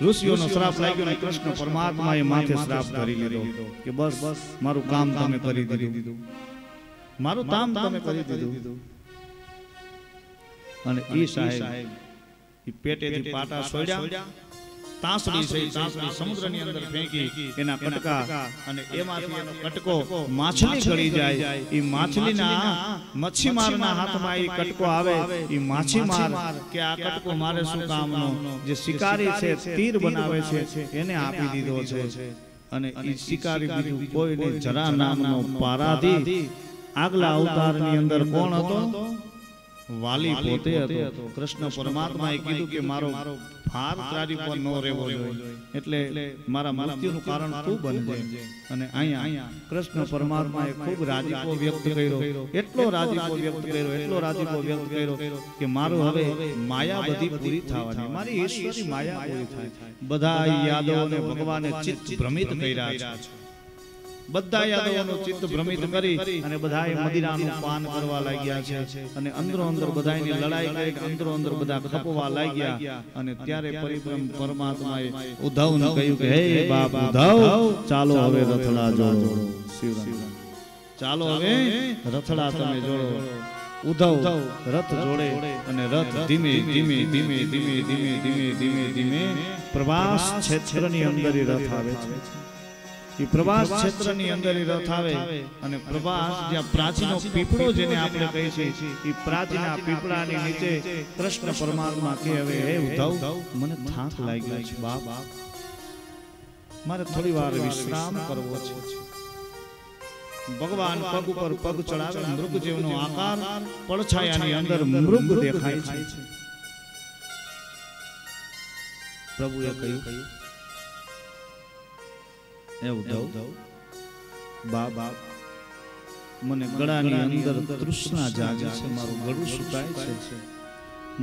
ઋષિઓનો શ્રાપ લાગ્યો ને કૃષ્ણ પરમાત્માએ માથે શ્રાપ ધરી લીધો કે બસ મારું કામ તમે કરી દીધું, મારું કામ તમે કરી દીધું. અને ઈ સાહેબ ઈ પેટેથી પાટા છોડ્યા, તાંસડી છે તાંસડી સમુદ્રની અંદર ફેંકી એના કટકા, અને એમાંથી એનો કટકો માછલી ગળી જાય. ઈ માછલીના મચ્છીમારના હાથમાં ઈ કટકો આવે. ઈ માછીમાર કે આ કટકો મારે શું કામનો, જે શિકારી છે તીર બનાવે છે એને આપી દીધો છે. અને ઈ શિકારી બીજું કોઈને જરા નામનો પારાધી આગલા અવતારની અંદર કોણ હતો? વાલી પોતે હતો. કૃષ્ણ પરમાત્માએ કીધું કે મારો ભાર તારી પર ન રહેવો જોઈએ, એટલે મારા મૃત્યુનું કારણ તું બનજે. અને અહીંયા કૃષ્ણ પરમાત્માએ ખૂબ રાજીપો વ્યક્ત કર્યો, એટલો રાજીપો વ્યક્ત કર્યો, એટલો રાજીપો વ્યક્ત કર્યો કે મારું હવે માયા બધી પૂરી થવાની, મારી ઈશ્વરી માયા પૂરી થાય. બધા યાદવોને ભગવાને ચિત્ત ભ્રમિત કર્યા છે. બધા યાદવોનું ચિત્ત ભ્રમિત કરી અને બધાએ મદિરાનું પાન કરવા લાગ્યા છે. અને અંદરો અંદર બધાની લડાઈ કરી, અંદરો અંદર બધા ખપવા લાગ્યા. અને ત્યારે પરિબ્રહ્મ પરમાત્માએ ઉદ્ધવને કહ્યું કે હે બાપ ઉદ્ધવ, ચાલો હવે રથડા જોડો. શિવરામ, ચાલો હવે રથડા તમે જોડો. ઉદ્ધવ રથ જોડે અને રથ ધીમે ધીમે ધીમે ધીમે ધીમે ધીમે ધીમે ધીમે પ્રવાસ ક્ષેત્રની અંદર રથ આવે છે. પ્રવાસ ક્ષેત્રની અંદર રથ આવે અને પ્રવાસ જ્યાં પ્રાચીનો પીપળો જેને આપણે કહીએ છીએ, એ પ્રાચીના પીપળાની નીચે કૃષ્ણ પરમાત્મા કહે હવે હે ઉદ્ધવ, મને થાક લાગ્યો છે બાપ, મારે થોડી વાર વિશ્રામ કરવો છે. ભગવાન પગ ઉપર પગ ચડાવે, મૃગ જેવનો આકાર પડછાયાની અંદર મૃગ દેખાય છે. પ્રભુએ કહ્યું હે ઉદ્ધવ, બાપ મને ગળાની અંદર તૃષ્ણા જાગે છે, મારું ગળું સુકાય છે,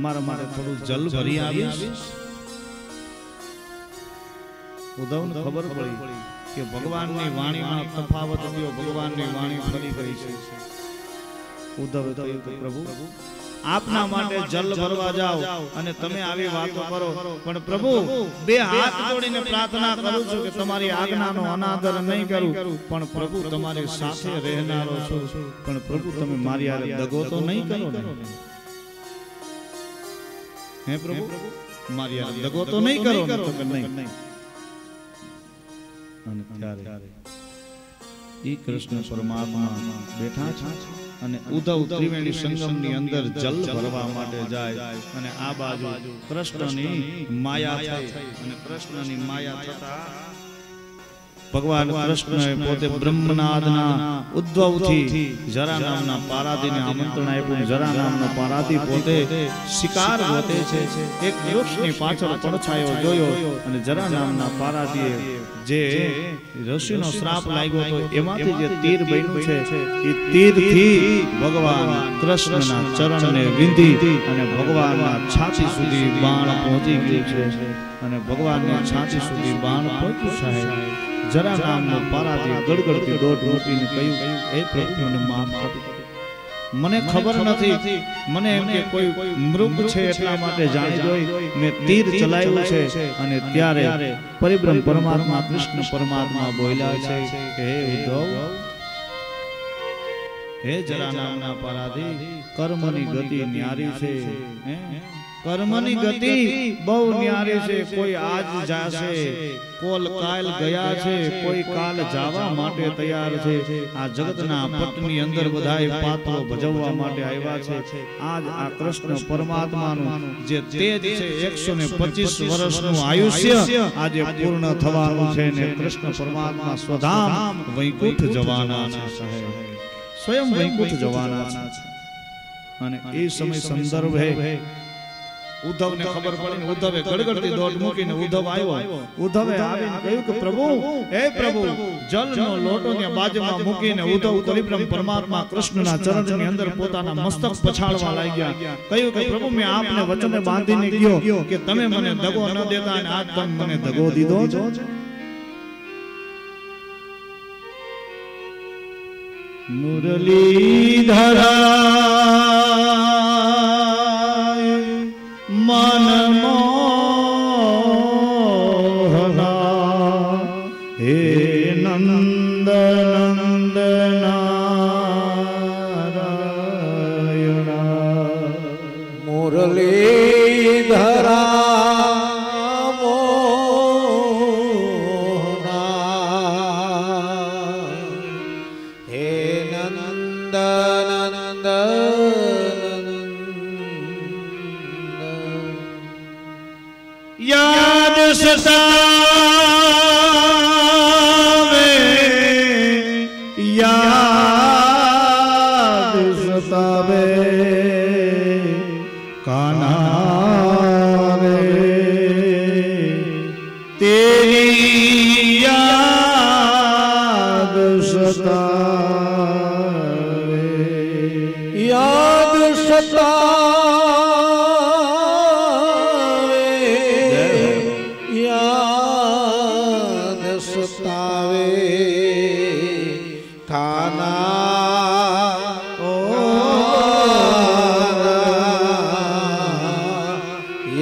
મારા માટે થોડું જલ ભરી આવીશ. ઉદ્ધવને ખબર પડી કે ભગવાનની વાણીમાં તફાવત થયો, ભગવાનની વાણી ફરી ગઈ છે. ઉદ્ધવે કહ્યું કે પ્રભુ આપના માટે જલ ભરવા જાઓ અને તમે આવી વાતો કરો, પણ પ્રભુ બે હાથ જોડીને પ્રાર્થના કરું છું કે તમારી આજ્ઞાનો અનાદર નહીં કરું, પણ પ્રભુ તમારી સાથે રહેનારો છું, પણ પ્રભુ તમે મારી હારે દગો તો નહીં કરો ને? હે પ્રભુ મારી હારે દગો તો નહીં કરો ને? તો કે નહીં. અને ત્યારે ઈ કૃષ્ણ પરમાત્મા બેઠા છે અને ઉદ્ધવ ત્રિવેણી સંગમની અંદર જલ ભરવા માટે જાય. અને આ બાજુ કૃષ્ણની માયા થઈ, અને કૃષ્ણની માયા થતા ભગવાન કૃષ્ણએ પોતે બ્રહ્મનાદના ઉદ્ભવથી જરા નામના પારાદીને આમંત્રણ આપ્યું. જરા નામના પારાદી પોતે શિકાર ગોતે છે. એક વૃક્ષની પાછળ પડછાયો જોયો અને જરા નામના પારાદીએ જે ઋષિનો શ્રાપ લાગ્યો હતો એમાંથી જે તીર બન્યું છે, એ તીરથી ભગવાન કૃષ્ણના ચરણને વિંધી અને ભગવાનના છાતી સુધી બાણ પહોંચી ગયું છે. અને ભગવાનની છાતી સુધી બાણ પહોંચ્યું સાહેબ. જરા નામનો પારાદી ગડગડતી દોટ મૂકીને કહ્યું હે પ્રભુ મને માફ આપો, મને ખબર નથી, મને એમ કે કોઈ મૃગ છે એટલા માટે જાણી જોઈ મેં તીર ચલાવ્યું છે. અને ત્યારે પરિબ્રહ્મ પરમાત્મા કૃષ્ણ પરમાત્મા બોલ્યા છે કે હે ઉદ્ધવ, હે જરા નામના પારાદી, કર્મની ગતિ ન્યારી છે, કર્મની ગતિ બહુ ન્યારી છે. કોઈ આજ જાશે, કોલ કાલ ગયા છે, કોઈ કાલ જવા માટે તૈયાર છે. આ જગતના પટની અંદર બધાય પાત્રો ભજવવા માટે આવ્યા છે. આજ આ કૃષ્ણ પરમાત્માનું જે તેજ છે 125 વર્ષનું આયુષ્ય આજે પૂર્ણ થવાનું છે ને કૃષ્ણ પરમાત્મા સ્વધામ વૈકુંઠ જવાના છે સાહેબ, સ્વયં વૈકુંઠ જવાના છે. અને એ સમય સંદર્ભે ઉદ્ધવને ખબર પડી, ઉદ્ધવે ગડગડતી દોટ મૂકીને ઉદ્ધવ આવ્યો. ઉદ્ધવે આવીને કહ્યું કે પ્રભુ, હે પ્રભુ, જલનો લોટો ને બાજુમાં મૂકીને ઉદ્ધવ પરિબ્રહ્મ પરમાત્મા કૃષ્ણના ચરણની અંદર પોતાના મસ્તક પછાડવા લાગ્યા. કહ્યું કે પ્રભુ મેં આપને વચને બાંધીને ગયો કે તમે મને દગો ન દેતા અને આજ તમે મને દગો દીધો છો. મુરલીધરા મન મોહન યાદ સતાવે યાદ સતાવે કાના રે તેરી યાદ સતાવે યાદ સતાવે યાદ સતાવે કાના ઓ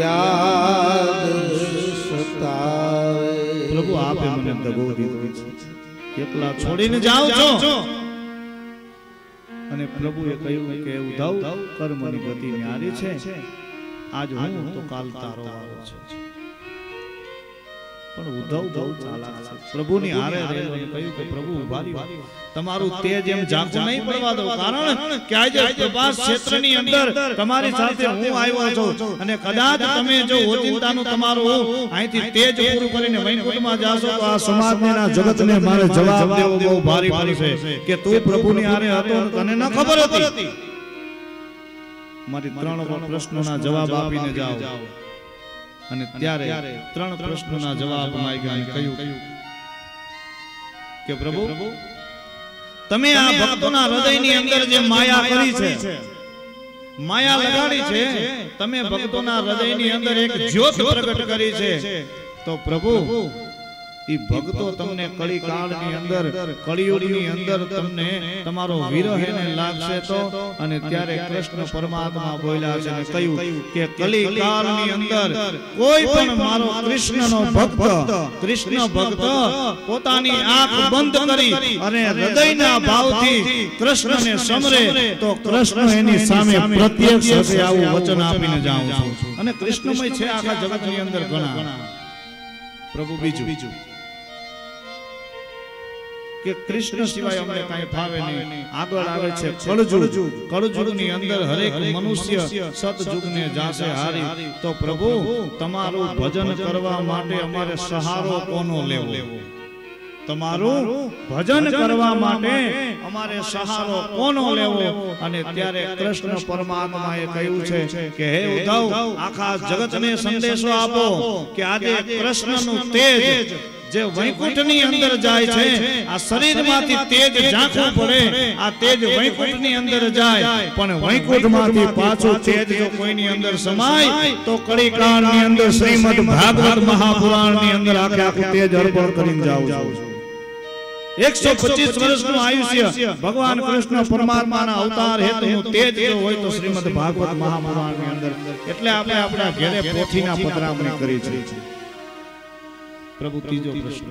યાદ સતાવે પ્રભુ આપે મને દગો દીધો છે એકલા છોડીને જાઓ છો અને પ્રભુએ કહ્યું કે ઉદ્ધવ કર્મની ગતિ ન્યારી છે આજ હું તો કાલ તારો વારો છે પણ ઉદ્ધવ બહુ ચાલાક છે પ્રભુની હારે રહેલો અને કહ્યું કે પ્રભુ ઉભા રહ્યો તમારું તેજ એમ ઝાંખું નહીં પડવા દો કારણ કે આજે પ્રભાસ ક્ષેત્રની અંદર તમારી સાથે હું આવ્યો છું અને કદાચ તમે જો ઓચિંતાનું તમારું અહીંથી તેજ પૂરું કરીને વૈકુંઠમાં જાશો તો આ સમાજના જગતને મારે જવાબ દેવો બહુ ભારી પડશે કે તું પ્રભુની હારે હતો તને ન ખબર હતી મારી 3 પ્રશ્નોના જવાબ આપીને જાઓ અને ત્યારે 3 પ્રશ્નોના જવાબ માંગ્યા અને કહ્યું કે પ્રભુ તમે આ ભક્તોના હૃદયની અંદર જે માયા કરી છે માયા લગાડી છે તમે ભક્તોના હૃદયની અંદર એક જ્યોત પ્રગટ કરી છે તો પ્રભુ ઈ ભક્તો તમને કળી કાળની અંદર કળિયુગની અંદર તમને તમારો વિરહ એને લાગશે તો અને ત્યારે કૃષ્ણ પરમાત્મા બોલ્યા છે અને કહ્યું કે કળી કાળની અંદર કોઈ પણ મારો કૃષ્ણનો ભક્ત કૃષ્ણ ભક્ત પોતાની આંખ બંધ કરી અને હૃદયના ભાવથી કૃષ્ણને સમરે તો કૃષ્ણ એની સામે પ્રત્યક્ષ હશે આવું વચન આપીને જાઉં છું અને કૃષ્ણમય છે આખા જગતની અંદર ઘણા પ્રભુ બીજું કે કૃષ્ણ સિવાય અમને કાંઈ ભાવે નહીં આગળ આવે છે કળજુગની અંદર હરેક મનુષ્ય સતયુગને જાશે હારી તો પ્રભુ તમારું ભજન કરવા માટે અમારે સહારો કોનો લેવો તમારું ભજન કરવા માટે અમારે સહારો કોનો લેવો અને ત્યારે કૃષ્ણ પરમાત્માએ કહ્યું છે કે હે ઉદ્ધવ આખા જગતને સંદેશો આપો કે આજે કૃષ્ણનું તેજ જે વૈકુંઠની અંદર જાય છે આ શરીરમાંથી તેજ ઝાંખું પડે આ તેજ વૈકુંઠની અંદર જાય પણ વૈકુંઠમાંથી પાછું તેજ જો કોઈની અંદર સમાય તો કળીકાળની અંદર શ્રીમદ ભાગવત મહાપુરાણની અંદર આખું તેજ અર્પણ કરીને જાવ છું 125 વર્ષનું આયુષ્ય ભગવાન કૃષ્ણ પરમાત્માના અવતાર હેતુનું તેજ જો હોય તો શ્રીમદ ભાગવત મહાપુરાણની અંદર એટલે આપણે આપણા ઘરે પોથીના પધરામણી કરી છે પ્રભુ ત્રીજો પ્રશ્ન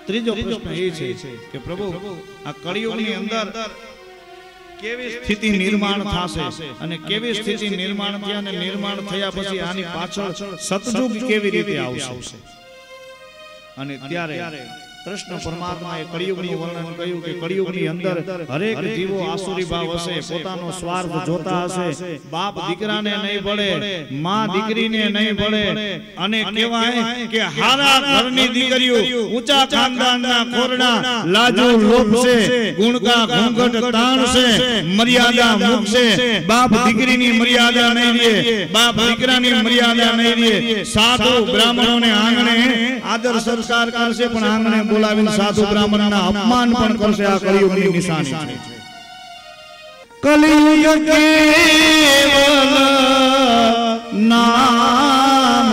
એ છે કે પ્રભુ આ કળિયુગની અંદર કેવી સ્થિતિ નિર્માણ થશે અને કેવી સ્થિતિ નિર્માણ થયા અને નિર્માણ થયા પછી આની પાછળ સતયુગ કેવી રીતે આવશે અને ત્યારે કૃષ્ણ પરમાત્માએ કળિયુગનું વર્ણન કર્યું કે કળિયુગની અંદર હરેક જીવો આસુરી ભાવ હશે પોતાનો સ્વાર્થ જોતા હશે બાપ દીકરાને નહીં ભળે માં દીકરીને નહીં ભળે અને કહેવાય કે હારા ઘરની દીકરીઓ ઊંચા ખાનદાનના ખોરડા લાજુ લોભશે ગુણકા ઘૂંઘટ તાણશે મર્યાદા મૂકશે બાપ દીકરીની મર્યાદા નહીં રહે બાપ દીકરાની મર્યાદા નહીં રહે સાધુ બ્રાહ્મણોને આંગણે આદર સંસ્કાર કરશે પણ આંગણે બોલાવીને સાધુ બ્રાહ્મણના અપમાન પણ કરશે આ કલિયુગની નિશાની છે કલિયુગ કેવલ નામ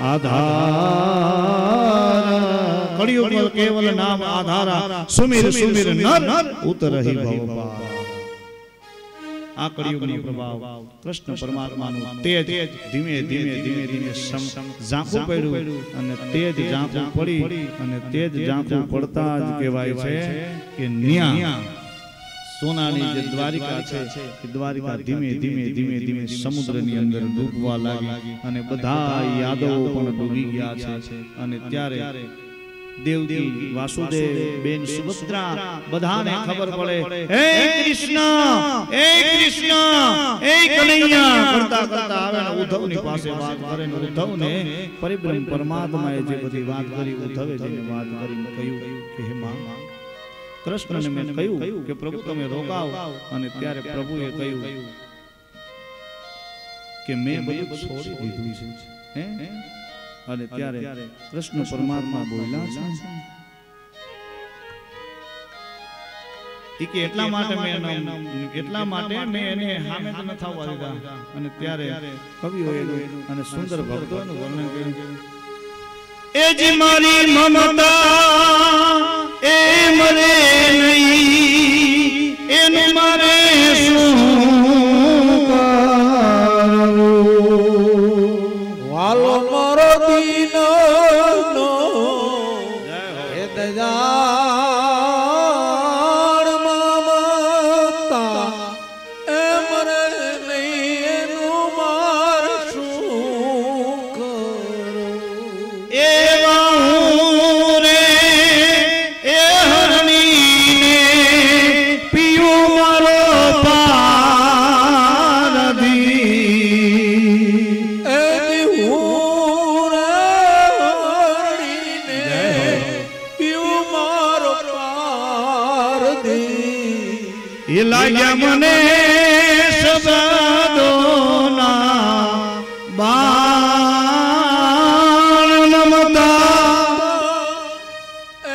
આધાર કલિયુગ કેવલ નામ આધારા સુમિર સુમિર નર ઉતરહી ભવપાર આ કળિયુગનો પ્રભાવ કૃષ્ણ પરમાત્માનું તેજ ધીમે ધીમે ઝાંખું પડ્યું અને તેજ ઝાંખું પડી અને તેજ ઝાંખું પડતા જ કહેવાય છે કે ન્યા સોનાની જે દ્વારિકા છે એ દ્વારિકા ધીમે ધીમે ધીમે ધીમે સમુદ્રની અંદર ડૂબવા લાગી અને બધા યાદવો પણ ડૂબી ગયા છે અને ત્યારે દેવકી વાસુદેવ બેન સુભદ્રા બધાને ખબર પડે હે કૃષ્ણ હે કૃષ્ણ હે કનૈયા કરતા કરતા કરતા આવે ને ઉદ્ધવની પાસે વાત કરે ને ઉદ્ધવને પરિબ્રહ્મ પરમાત્માએ જે બધી વાત કરી ઉદ્ધવે જેને વાત કરીને કહ્યું કે હે માં કૃષ્ણને મેં કહ્યું કે પ્રભુ તમે રોકાવ અને ત્યારે પ્રભુએ કહ્યું કે મેં બધું છોડી દીધું છે હે અને ત્યારે કૃષ્ણ પરમાત્મા બોલ્યા છે કે એટલા માટે મેં એને સામે તો ન થવા દીધા અને ત્યારે કવિઓએ અને સુંદર ભક્તોનું વર્ણન કર્યું એ જી મારી મમતા એ મરે નહીં એનું મારે શું કરવું વાલો મારો દીનો એ દયાળ મમતા એ મરે નહીં એનું માર શું કરું એવા રે એ હરણીને પીયું મારો પારધી એ લાગ્યા મને શબ્દોના બાણ મમતા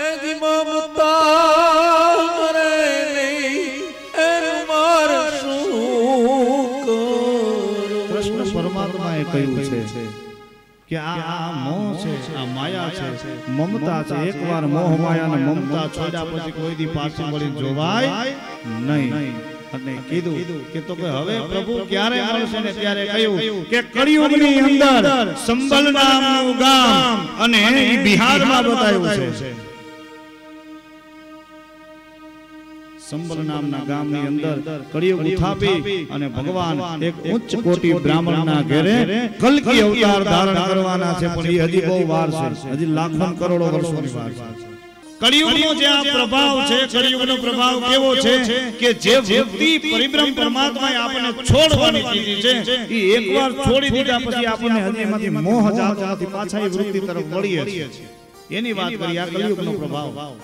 એની મમતા મરે નહીં એનું માર શું કરું કૃષ્ણ પરમાત્માએ કહ્યું છે કે આ મોહ છે આ માયા છે મમતા છે એકવાર મોહ માયા અને મમતા છોડ્યા પછી કોઈ દી પાછી મળી જોવાય નહીં અને કીધું કે તો કે હવે પ્રભુ ક્યારે મળશે ને ત્યારે કહ્યું કે કળિયુગની અંદર સંબલ નામનું ગામ અને એ બિહારમાં બતાવ્યું છે સંબલ નામના ગામની અંદર કળિયુગ ઉથાપી અને ભગવાન એક ઉચ્ચ કોટી બ્રાહ્મણના ઘરે કલ્કી અવતાર ધારણ કરવાના છે પણ એ હજી બહુ વાર છે હજી લાખો કરોડો વર્ષોની વાર છે કળિયુગનો જે આ પ્રભાવ છે કળિયુગનો પ્રભાવ કેવો છે કે જે વૃત્તિ પરિબ્રહ્મ પરમાત્માએ આપણને છોડવાની કીધી છે એ એકવાર છોડી દીધા પછી આપણને હજી એમાંથી મોહ જાતો નથી પાછા એ વૃત્તિ તરફ વળીએ છીએ એની વાત કરી આ કળિયુગનો પ્રભાવ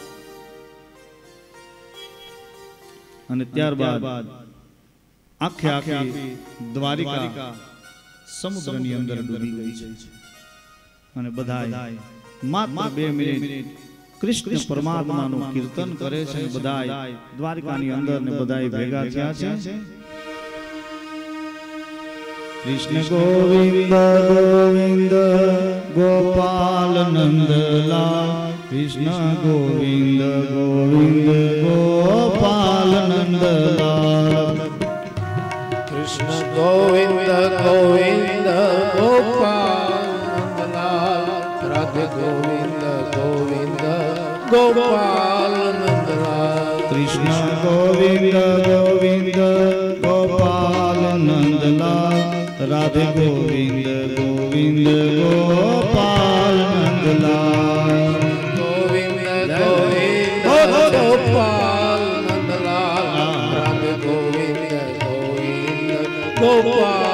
અને ત્યારબાદ આખે આખી દ્વારિકા સમુદ્રની અંદર ડૂબી ગઈ છે અને બધાય માત્ર 2 મિનિટ કૃષ્ણ પરમાત્માનું કીર્તન કરે છે બધાય દ્વારિકાની અંદર ને બધાય ભેગા થયા છે કૃષ્ણ ગોવિંદ ગોવિંદ ગોપાલ નંદલાલ કૃષ્ણ ગોવિંદ ગોવિંદ ગોપાલ નંદલાલ કૃષ્ણ ગોવિંદ ગોવિંદ ગોપાલ નંદલાલ રાધે ગોવિંદ ગોવિંદ ગોપાલ નંદલાલ કૃષ્ણ ગોવિંદ ગોવિંદ ગોપાલ નંદલાલ રાધે ગોવિંદ ગોવિંદ ગોપાલ નંદલાલ ગોવિંદ ગોવિંદ ગોપાલ નંદલાલ રાધે ગોવિંદ ગોવિંદ ગોપાલ